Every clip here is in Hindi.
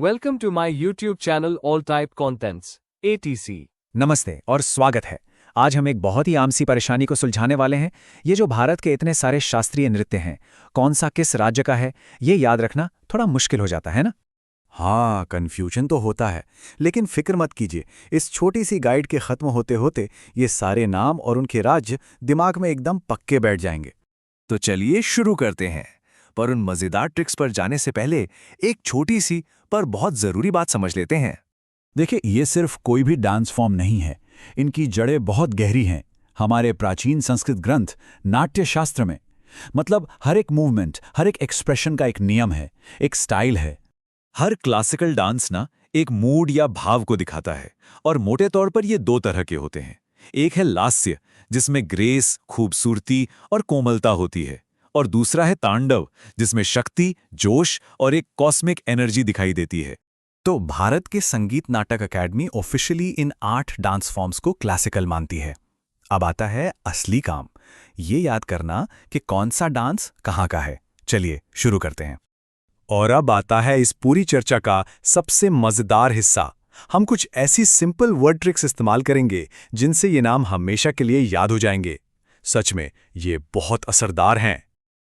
Welcome to my YouTube channel All Type Contents ATC। नमस्ते और स्वागत है। आज हम एक बहुत ही आम सी परेशानी को सुलझाने वाले हैं। ये जो भारत के इतने सारे शास्त्रीय नृत्य हैं, कौन सा किस राज्य का है, ये याद रखना थोड़ा मुश्किल हो जाता है ना। हाँ, कन्फ्यूजन तो होता है, लेकिन फिक्र मत कीजिए। इस छोटी सी गाइड के खत्म होते होते ये सारे नाम और उनके राज्य दिमाग में एकदम पक्के बैठ जाएंगे। तो चलिए शुरू करते हैं। पर उन मजेदार ट्रिक्स पर जाने से पहले एक छोटी सी पर बहुत जरूरी बात समझ लेते हैं। देखिए, ये सिर्फ कोई भी डांस फॉर्म नहीं है। इनकी जड़ें बहुत गहरी हैं हमारे प्राचीन संस्कृत ग्रंथ नाट्य शास्त्र में। मतलब हर एक मूवमेंट, हर एक एक्सप्रेशन का एक नियम है, एक स्टाइल है। हर क्लासिकल डांस ना एक मूड या भाव को दिखाता है, और मोटे तौर पर ये दो तरह के होते हैं। एक है लास्य, जिसमें ग्रेस, खूबसूरती और कोमलता होती है, और दूसरा है तांडव, जिसमें शक्ति, जोश और एक कॉस्मिक एनर्जी दिखाई देती है। तो भारत के संगीत नाटक अकेडमी ऑफिशियली इन 8 डांस फॉर्म्स को क्लासिकल मानती है। अब आता है असली काम, ये याद करना कि कौन सा डांस कहाँ का है। चलिए शुरू करते हैं। और अब आता है इस पूरी चर्चा का सबसे मजेदार हिस्सा। हम कुछ ऐसी सिंपल वर्ड ट्रिक्स इस्तेमाल करेंगे जिनसे ये नाम हमेशा के लिए याद हो जाएंगे। सच में ये बहुत असरदार हैं।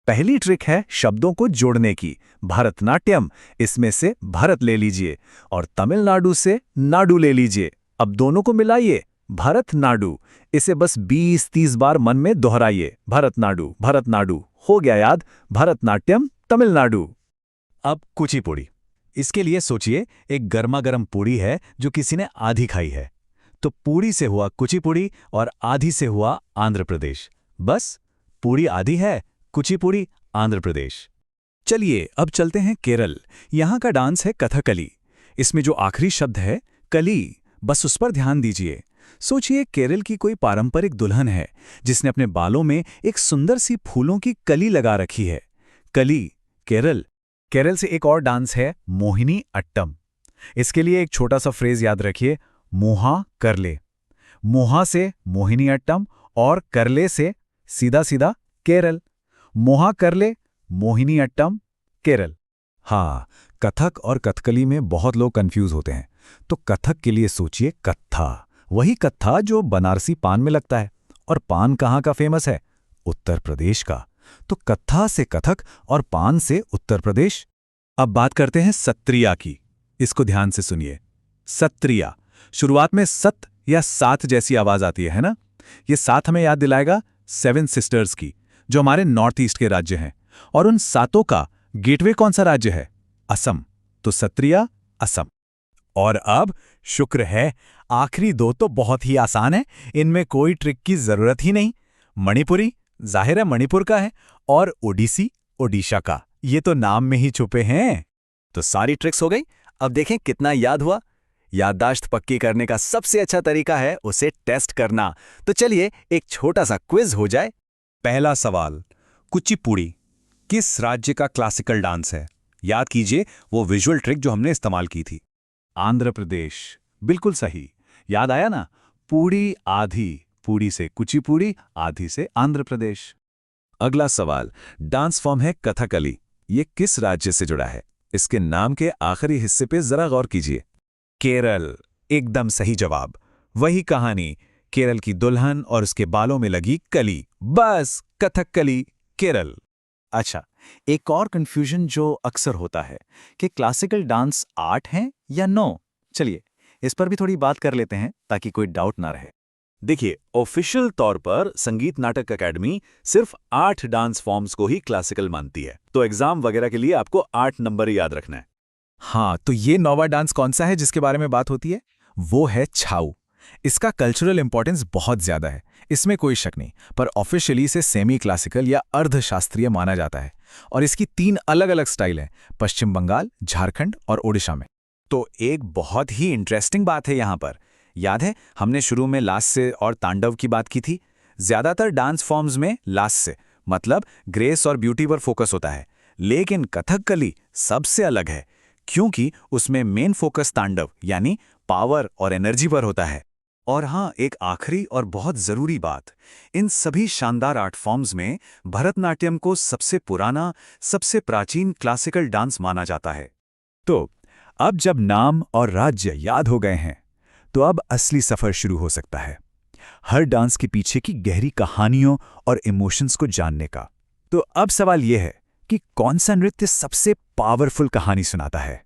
पहली ट्रिक है शब्दों को जोड़ने की। भरतनाट्यम, इसमें से भरत ले लीजिए और तमिलनाडु से नाडु ले लीजिए। अब दोनों को मिलाइए, भरतनाडु। इसे बस 20-30 बार मन में दोहराइए। भरतनाडु, भरतनाडु। हो गया याद, भरतनाट्यम, तमिलनाडु। अब कुचिपुड़ी। इसके लिए सोचिए, एक गर्मा गर्म पूड़ी है जो किसी ने आधी खाई है। तो पूड़ी से हुआ कुचिपुड़ी और आधी से हुआ आंध्र प्रदेश। बस पूड़ी आधी है, कुचिपुड़ी आंध्र प्रदेश। चलिए अब चलते हैं केरल। यहाँ का डांस है कथकली। इसमें जो आखिरी शब्द है कली, बस उस पर ध्यान दीजिए। सोचिए, केरल की कोई पारंपरिक दुल्हन है जिसने अपने बालों में एक सुंदर सी फूलों की कली लगा रखी है। कली, केरल। केरल से एक और डांस है मोहिनी अट्टम। इसके लिए एक छोटा सा फ्रेज याद रखिए, मोहा करले। मोहा से मोहिनी अट्टम और करले से सीधा सीधा केरल। मोहा करले, मोहिनी अट्टम, केरल। हाँ, कथक और कथकली में बहुत लोग कंफ्यूज होते हैं। तो कथक के लिए सोचिए कत्था, वही कत्था जो बनारसी पान में लगता है। और पान कहाँ का फेमस है? उत्तर प्रदेश का। तो कत्था से कथक और पान से उत्तर प्रदेश। अब बात करते हैं सत्रिया की। इसको ध्यान से सुनिए। सत्रिया, शुरुआत में सत या सात जैसी आवाज आती है ना? ये सात हमें याद दिलाएगा 7 सिस्टर्स की, जो हमारे नॉर्थ ईस्ट के राज्य हैं। और उन सातों का गेटवे कौन सा राज्य है? असम। तो सत्रिया, असम। और अब शुक्र है, आखिरी दो तो बहुत ही आसान है, इनमें कोई ट्रिक की जरूरत ही नहीं। मणिपुरी, जाहिर है मणिपुर का है, और ओडिसी, ओडिशा का। ये तो नाम में ही छुपे हैं। तो सारी ट्रिक्स हो गई। अब देखें कितना याद हुआ। याददाश्त पक्की करने का सबसे अच्छा तरीका है उसे टेस्ट करना। तो चलिए एक छोटा सा क्विज हो जाए। पहला सवाल, कुचिपुड़ी किस राज्य का क्लासिकल डांस है? याद कीजिए वो विजुअल ट्रिक जो हमने इस्तेमाल की थी। आंध्र प्रदेश, बिल्कुल सही। याद आया ना? पूड़ी आधी, पूड़ी से कुचिपुड़ी, आधी से आंध्र प्रदेश। अगला सवाल, डांस फॉर्म है कथकली। ये किस राज्य से जुड़ा है? इसके नाम के आखिरी हिस्से पे जरा गौर कीजिए। केरल, एकदम सही जवाब। वही कहानी, केरल की दुल्हन और उसके बालों में लगी कली। बस कथकली, केरल। अच्छा, एक और कंफ्यूजन जो अक्सर होता है कि क्लासिकल डांस 8 हैं या 9। चलिए इस पर भी थोड़ी बात कर लेते हैं ताकि कोई डाउट ना रहे। देखिए, ऑफिशियल तौर पर संगीत नाटक अकेडमी सिर्फ 8 डांस फॉर्म्स को ही क्लासिकल मानती है। तो एग्जाम वगैरह के लिए आपको 8 नंबर ही याद रखना है। हाँ, तो ये 9वां डांस कौन सा है जिसके बारे में बात होती है? वो है छाऊ। इसका कल्चरल इंपॉर्टेंस बहुत ज्यादा है, इसमें कोई शक नहीं। पर ऑफिशियली इसे सेमी क्लासिकल या अर्धशास्त्रीय माना जाता है। और इसकी 3 अलग अलग स्टाइल हैं, पश्चिम बंगाल, झारखंड और ओडिशा में। तो एक बहुत ही इंटरेस्टिंग बात है यहाँ पर। याद है हमने शुरू में लास्य और तांडव की बात की थी? ज्यादातर डांस फॉर्म्स में लास्य मतलब ग्रेस और ब्यूटी पर फोकस होता है, लेकिन कथकली सबसे अलग है क्योंकि उसमें मेन फोकस तांडव यानी पावर और एनर्जी पर होता है। और हाँ, एक आखिरी और बहुत जरूरी बात, इन सभी शानदार आर्ट फॉर्म्स में भरतनाट्यम को सबसे पुराना, सबसे प्राचीन क्लासिकल डांस माना जाता है। तो अब जब नाम और राज्य याद हो गए हैं, तो अब असली सफर शुरू हो सकता है, हर डांस के पीछे की गहरी कहानियों और इमोशंस को जानने का। तो अब सवाल यह है कि कौन सा नृत्य सबसे पावरफुल कहानी सुनाता है।